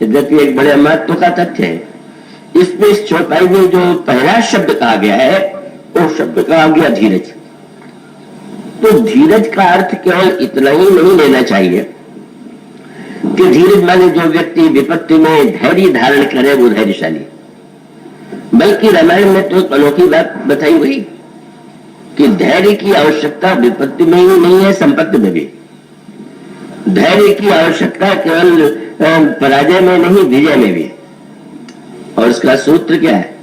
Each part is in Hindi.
यद्यपि एक बड़े महत्व का तथ्य है। इसमें इस चौपाई में जो पहला शब्द कहा गया है वो शब्द कहा गया धीरज। तो धीरज का अर्थ केवल इतना ही नहीं लेना चाहिए कि धीरज माने जो व्यक्ति विपत्ति में धैर्य धारण करे वो धैर्यशाली, बल्कि रामायण में तो अनोखी बात बताई हुई कि धैर्य की आवश्यकता विपत्ति में ही नहीं है, संपत्ति में भी। धैर्य की आवश्यकता केवल पराजय में नहीं, विजय में भी। और उसका सूत्र क्या है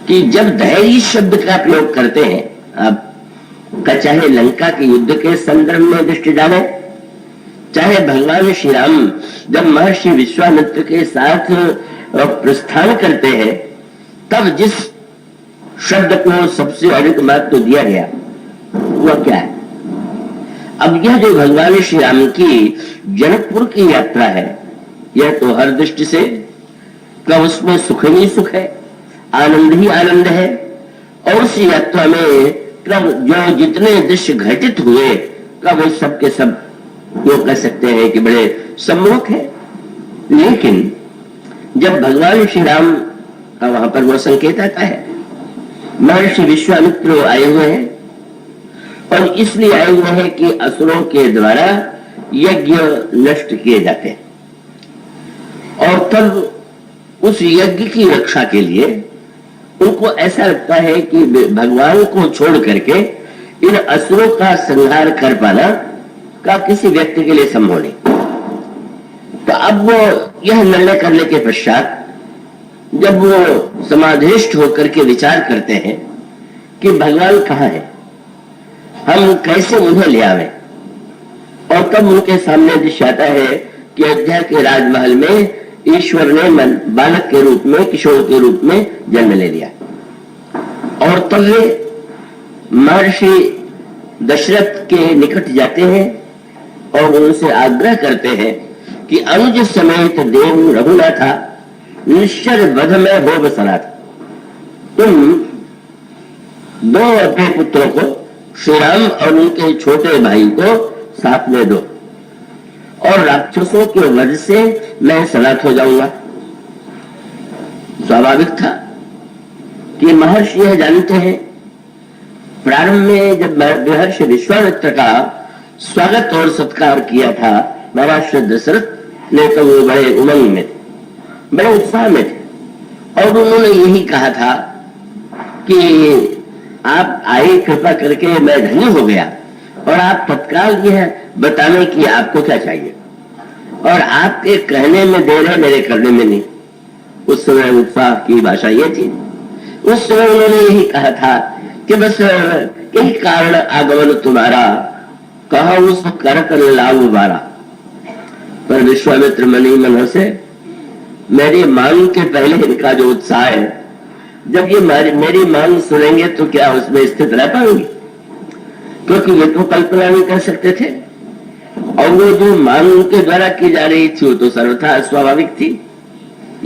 कि जब धैर्य शब्द का प्रयोग करते हैं आप का, चाहे लंका के युद्ध के संदर्भ में दृष्टि डालें, चाहे भगवान श्री राम जब महर्षि विश्वामित्र के साथ प्रस्थान करते हैं तब जिस शब्द को सबसे अधिक महत्व दिया गया वह क्या है। अब यह जो भगवान श्री राम की जनकपुर की यात्रा है, यह तो हर दृष्टि से कब उसमें सुख ही सुख है, आनंद ही आनंद है। और उस यात्रा में कब जो जितने दृश्य घटित हुए कब वो सब के सब जो कह सकते हैं कि बड़े सम्मुख है। लेकिन जब भगवान श्री राम का वहां पर वो संकेत आता है, महर्षि विश्वामित्र आए हुए हैं और इसलिए आए हुए हैं कि असुरों के द्वारा यज्ञ नष्ट किए जाते हैं, और तब उस यज्ञ की रक्षा के लिए उनको ऐसा लगता है कि भगवान को छोड़ करके इन असुरों का संहार कर पाना का किसी व्यक्ति के लिए संभव नहीं। तो अब वो यह निर्णय करने के पश्चात जब वो समाधिष्ठ होकर के विचार करते हैं कि भगवान कहाँ है, हम कैसे उन्हें ले आवे, और तब उनके सामने दृश्य आता है कि अयोध्या के राजमहल में ईश्वर ने बालक के रूप में, किशोर के रूप में जन्म ले लिया। और तब वे महर्षि दशरथ के निकट जाते हैं और उनसे आग्रह करते हैं कि अनुज समेत देव रघुनाथा निश्चर वध में हो बसना था, तुम दो अपने पुत्रों को श्री राम और उनके छोटे भाई को साथ में दो और राक्षसों के वध से मैं सलात हो जाऊंगा। स्वाभाविक था कि महर्षि यह जानते हैं, प्रारंभ में जब महर्षि विश्वामित्र का स्वागत और सत्कार किया था महाराज दशरथ ने, तो वो बड़े उमंग में थे, बड़े उत्साह में थे, और उन्होंने यही कहा था कि आप आए, कृपा करके मैं धन्य हो गया, और आप तत्काल यह बताने कि आपको क्या चाहिए, और आपके कहने में देर है, मेरे करने में नहीं। उस समय उत्साह की भाषा ये थी। उस समय उन्होंने यही कहा था कि बस यही कारण आगमन तुम्हारा, कहा उस कर कर लाभ बारा। पर विश्वामित्र मन ही मन से, मेरी मांग के पहले इनका जो उत्साह है, जब ये मेरी मांग सुनेंगे तो क्या उसमें स्थित रह पाएंगे, क्योंकि वे तो कल्पना नहीं कर सकते थे, और वो जो मांग के द्वारा की जा रही थी वो तो सर्वथा स्वाभाविक थी।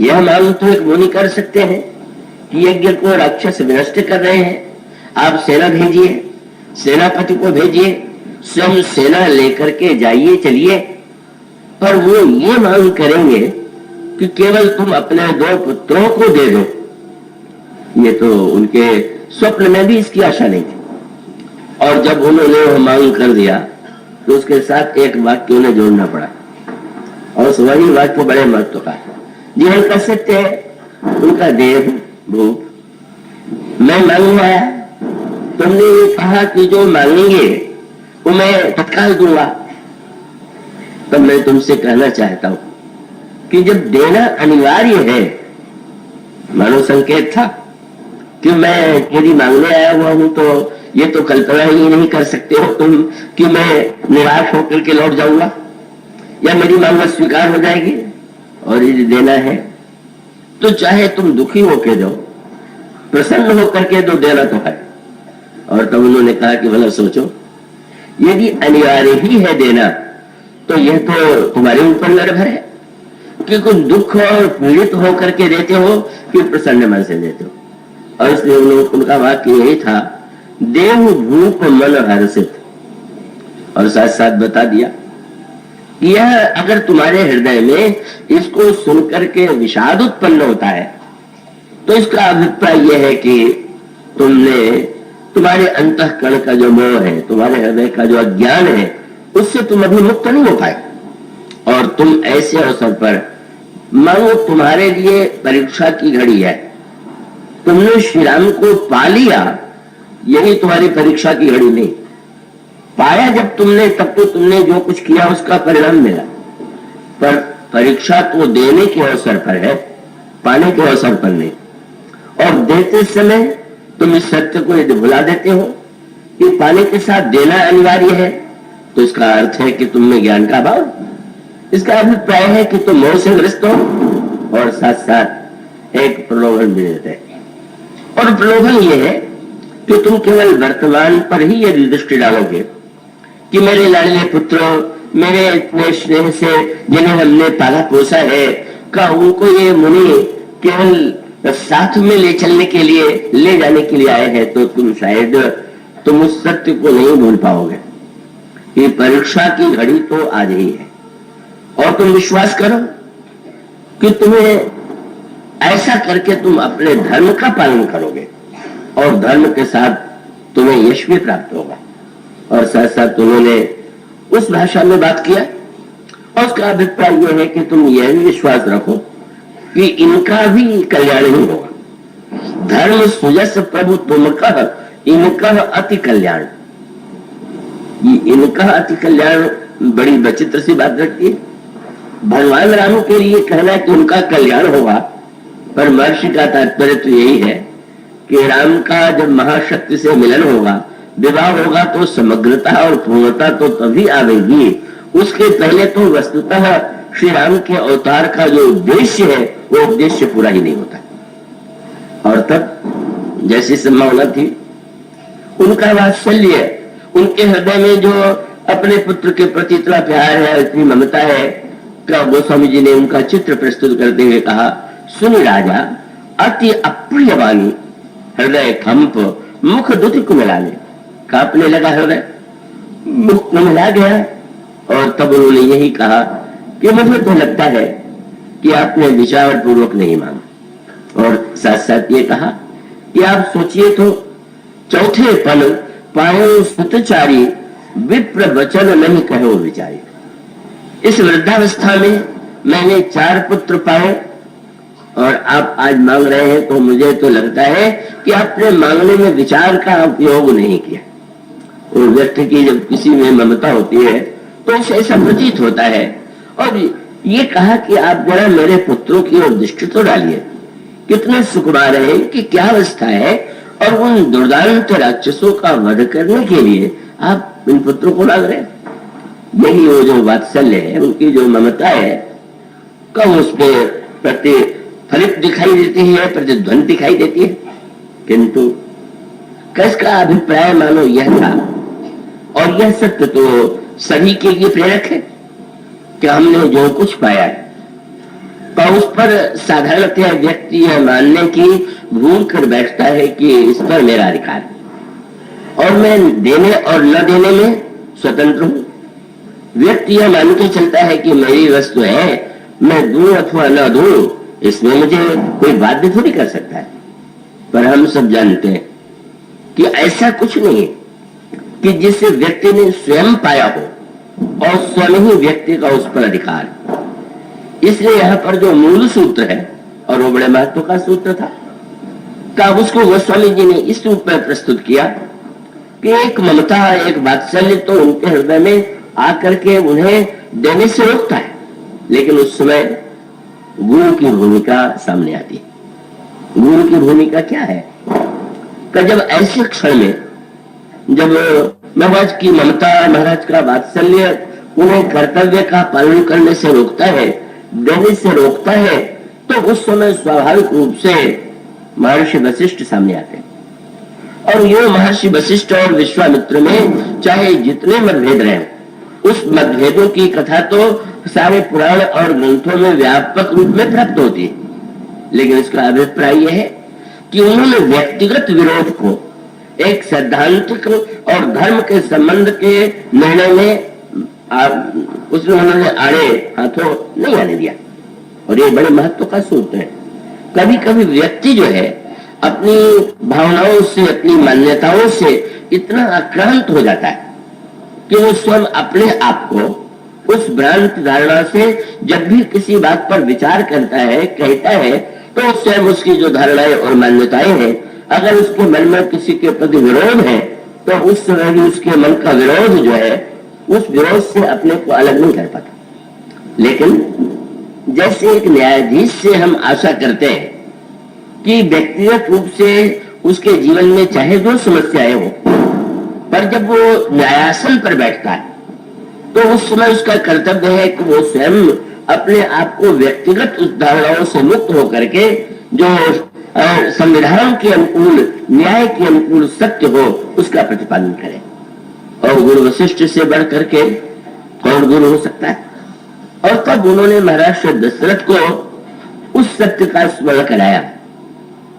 यह मांग तो एक मुनि कर सकते हैं कि यज्ञ को राक्षस विनष्ट कर रहे हैं, आप सेना भेजिए, सेनापति को भेजिए, स्वयं सेना लेकर के जाइए, चलिए। पर वो ये मांग करेंगे कि केवल तुम अपने दो पुत्रों को दे दो, ये तो उनके स्वप्न में भी इसकी आशा नहीं थी। और जब उन्होंने वह मांग कर दिया तो उसके साथ एक वाक्य उन्हें जोड़ना पड़ा, और वही वाक्य बड़े महत्व का जीवन का सत्य है। उनका देव भूप, मैं मांगने आया, तुमने ये कहा कि जो मांगेंगे वो मैं तत्काल दूंगा। तब मैं तुमसे कहना चाहता हूं कि जब देना अनिवार्य है, मानो संकेत था कि मैं यदि मांगने आया हुआ हूं तो ये तो कल्पना ही नहीं कर सकते हो तुम कि मैं निराश होकर के लौट जाऊंगा या मेरी मांग स्वीकार हो जाएगी। और यदि देना है तो चाहे तुम दुखी होकर दो, प्रसन्न होकर के दो, देना तो है। और तब उन्होंने कहा कि भला सोचो, यदि अनिवार्य ही है देना तो यह तो तुम्हारे ऊपर निर्भर है कि कुछ दुख और पीड़ित होकर के देते हो कि प्रसन्न मन से देते हो। और इसलिए उनका वाक्य यही था, देव भूप मन हर्षित, और साथ साथ बता दिया यह अगर तुम्हारे हृदय में इसको सुनकर के विषाद उत्पन्न होता है तो इसका अभिप्राय यह है कि तुम्हारे अंतःकरण का जो मोह है, तुम्हारे हृदय का जो अज्ञान है, उससे तुम अभी मुक्त नहीं हो पाए। और तुम ऐसे अवसर पर, मानो तुम्हारे लिए परीक्षा की घड़ी है, तुमने श्री राम को पा लिया, यही तुम्हारी परीक्षा की घड़ी नहीं। पाया जब तुमने, तब तो तुमने जो कुछ किया उसका परिणाम मिला, पर परीक्षा तो देने के अवसर पर है, पाने के अवसर पर नहीं। और देते समय तुम इस सत्य को यदि भुला देते हो कि पाने के साथ देना अनिवार्य है, तो इसका अर्थ है कि तुम में ज्ञान का अभाव। इसका अभिप्राय है कि तुम मोह से ग्रस्त हो और साथ साथ एक प्रलोभन भी देते हैं। और प्रलोभन यह है कि तुम केवल वर्तमान पर ही यदि दृष्टि डालोगे कि मेरे लाडले पुत्र, मेरे इतने स्नेह से जिन्हें हमने पाला पोसा है, का उनको ये मुनि केवल साथ में ले चलने के लिए, ले जाने के लिए आए हैं, तो तुम शायद उस सत्य को नहीं भूल पाओगे। ये परीक्षा की घड़ी तो आज ही है। और तुम विश्वास करो कि तुम्हें ऐसा करके तुम अपने धर्म का पालन करोगे और धर्म के साथ तुम्हें यश भी प्राप्त होगा। और साथ साथ उन्होंने उस भाषा में बात किया और उसका अभिप्राय यह है कि तुम यह भी विश्वास रखो कि इनका भी कल्याण ही होगा। धर्म सुजस प्रभु तुम कह, इनका अति कल्याण। इनका अति कल्याण बड़ी विचित्र सी बात लगती है। भगवान राम के लिए कहना कि उनका कल्याण होगा, पर महर्षि का तात्पर्य तो यही है कि राम का जब महाशक्ति से मिलन होगा, विवाह होगा, तो समग्रता और पूर्णता तो तभी आवेगी। उसके पहले तो वस्तुतः श्री राम के अवतार का जो उद्देश्य है, वो उद्देश्य पूरा ही नहीं होता। और तब जैसी संभावना थी, उनका वात्सल्य, उनके हृदय में जो अपने पुत्र के प्रति इतना प्यार है, इतनी ममता है, का गोस्वामी जी ने उनका चित्र प्रस्तुत करते हुए कहा, सुन राजा अति अप्रिय वाणी, हृदय कंप मुख दुति को मिलाने। कांपने लगा हृदय, मुख को मिला गया। और तब उन्होंने यही कहा कि मुझे तो लगता है कि आपने विचार पूर्वक नहीं माना। और साथ साथ ये कहा कि आप सोचिए तो, चौथे पल पायो सुतचारी, विप्र वचन नहीं कहो विचारी। इस वृद्धावस्था में मैंने 4 पुत्र पाए और आप आज मांग रहे हैं, तो मुझे तो लगता है कि आपने मांगने में विचार का उपयोग नहीं किया। और व्यक्ति की जब किसी में ममता होती है तो उसे ऐसा प्रतीत होता है। और ये कहा कि आप जरा मेरे पुत्रों की ओर दृष्टि तो डालिए, कितने सुकुमार हैं, कि क्या अवस्था है, और उन दुर्दांत राक्षसों का वध करने के लिए आप इन पुत्रों को मांग रहे हैं। यही वो जो वात्सल्य है, उनकी जो ममता है, कब उस पर प्रतिफलित दिखाई देती है, प्रतिध्वनि दिखाई देती है। किंतु किसका अभिप्राय मानो यह था, और यह सत्य तो सभी के लिए प्रेरक है कि हमने जो कुछ पाया है, तो उस पर साधारणतः व्यक्ति यह मानने की भूल कर बैठता है कि इस पर मेरा अधिकार है और मैं देने और न देने में स्वतंत्र हूं। व्यक्ति यह मान के चलता है कि मेरी वस्तु है, मैं दूं अथवा न दूं, इसमें मुझे कोई बाध्य थोड़ी कर सकता है। पर हम सब जानते हैं कि ऐसा कुछ नहीं है कि जिसे व्यक्ति ने स्वयं पाया हो और स्वयं ही व्यक्ति का उस पर अधिकार है। इसलिए यहाँ पर जो मूल सूत्र है, और वो बड़े महत्व का सूत्र था, तब उसको गोस्वामी जी ने इस रूप में प्रस्तुत किया कि एक ममता, एक वात्सल्य तो उनके हृदय में आकर के उन्हें देने से रोकता है, लेकिन उस समय गुरु की भूमिका सामने आती है। गुरु की भूमिका क्या है कि जब ऐसे क्षण में, जब महाराज की ममता, महाराज का वात्सल्य उन्हें कर्तव्य का पालन करने से रोकता है, देने से रोकता है, तो उस समय स्वाभाविक रूप से महर्षि वशिष्ठ सामने आते हैं। और ये महर्षि वशिष्ठ और विश्वामित्र में चाहे जितने मतभेद रहे, उस मतभेदों की कथा तो सारे पुराण और ग्रंथों में व्यापक रूप में प्राप्त होती है, लेकिन इसका अभिप्राय यह है कि उन्होंने व्यक्तिगत विरोध को एक सैद्धांतिक और धर्म के संबंध के निर्णय में उसने उन्होंने आड़े हाथों नहीं आने दिया। और ये बड़े महत्व का सूत्र है। कभी कभी व्यक्ति जो है अपनी भावनाओं से, अपनी मान्यताओं से इतना आक्रांत हो जाता है कि वो स्वयं अपने आप को उस भ्रांत धारणा से जब भी किसी बात पर विचार करता है, कहता है, तो स्वयं उसकी जो धारणाएं और मान्यताएं हैं, अगर उसके मन में किसी के प्रति विरोध है तो उस समय भी उसके मन का विरोध जो है, उस विरोध से अपने को अलग नहीं कर पाता। लेकिन जैसे एक न्यायाधीश से हम आशा करते हैं कि व्यक्तिगत रूप से उसके जीवन में चाहे जो समस्याएं हो, पर जब वो न्यायासन पर बैठता है तो उस समय उसका कर्तव्य है कि वो स्वयं अपने आप को व्यक्तिगत उस धारणाओं से मुक्त होकर के जो संविधान के अनुकूल, न्याय के अनुकूल सत्य हो, उसका प्रतिपादन करे। और गुरु वशिष्ठ से बढ़ करके कौन गुरु हो सकता है? और तब उन्होंने महाराज दशरथ को उस सत्य का स्मरण कराया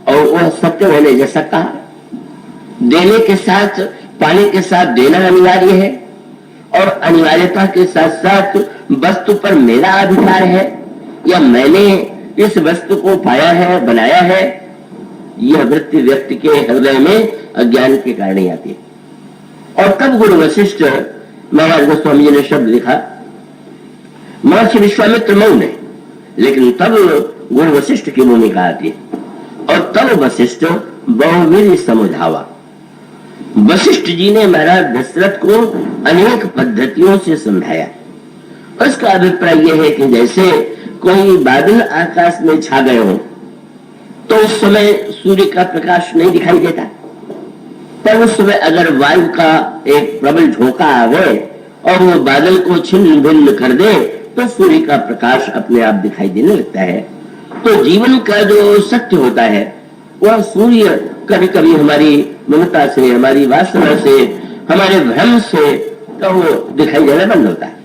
और वह सत्य मैंने जैसा कहा, देने के साथ, पाने के साथ देना अनिवार्य है और अनिवार्यता के साथ साथ वस्तु पर मेरा अधिकार है या मैंने इस वस्तु को पाया है, बनाया है, यह वृत्ति व्यक्ति के हृदय में अज्ञान के कारण ही आती है। और तब गुरु वशिष्ठ महाराज गोस्वामी जी ने शब्द लिखा, महर्षि विश्वामित्र मौन है, लेकिन तब गुरु वशिष्ठ की भूमिका आती है। और तब वशिष्ठ बहुवीर समझावा। वशिष्ठ जी ने महाराज दशरथ को अनेक पद्धतियों से समझाया। उसका अभिप्राय यह है कि जैसे कोई बादल आकाश में छा गए हो तो उस समय सूर्य का प्रकाश नहीं दिखाई देता, पर उस समय अगर वायु का एक प्रबल झोंका आवे और वो बादल को छिन्न भिन्न कर दे तो सूर्य का प्रकाश अपने आप दिखाई देने लगता है। तो जीवन का जो सत्य होता है वह सूर्य कभी कभी हमारी ममता से, हमारी वासना से, हमारे भ्रम से तो वो दिखाई देना बंद होता है।